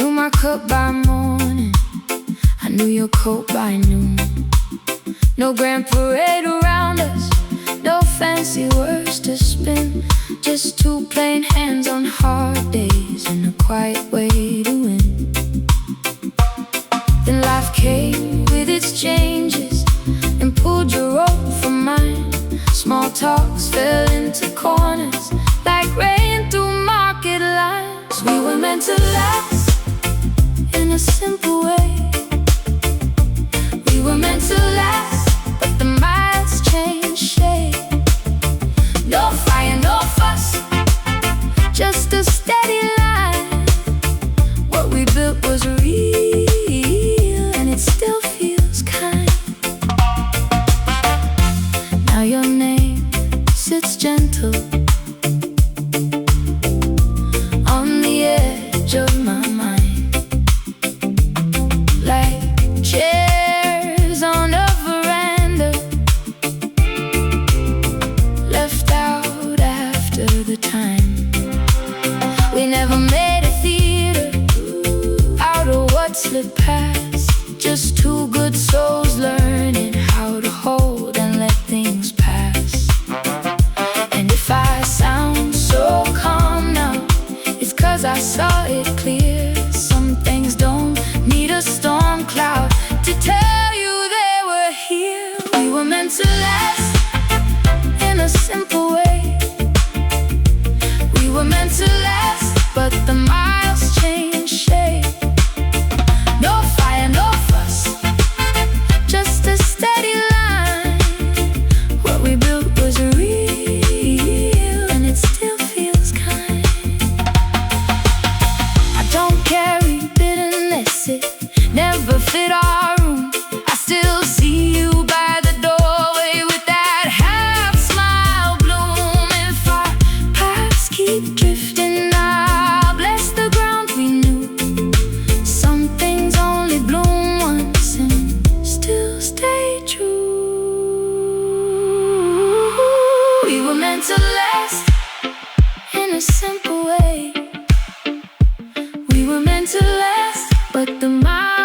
knew my cup by morning, I knew your coat by noon. No grand parade around us, no fancy words to spin, just two plain hands on hard days and a quiet way to win. Then life came with its changes and pulled your rope from mine. Small talks fell into corners like rain through market lines. We were meant to last in a simple way. We were meant to last, but the miles changed shape. No fire, no fuss, just a steady line. What we built was real, and it still feels kind. Now your name sits gentle on the edge of my mind, like chairs on a veranda, left out after the time. We never made a theater out of what slipped past, just two good souls learning how to hold and let things pass. And if I sound so calm now, it's 'cause I saw it clear. Some things don't need a storm cloud to tell you they were here. We were meant to last in a simple way. We were meant to last, but the miles changed shape. No fire, no fuss, just a steady line. What we built was real, and it still feels kind. I don't carry bitterness, it never fit our room. I still see you by the doorway with that half smile bloom. If our paths keep drifting, I'll bless the ground we knew. Some things only bloom once and still stay true. We were meant to last in a simple way. We were meant to last, but the miles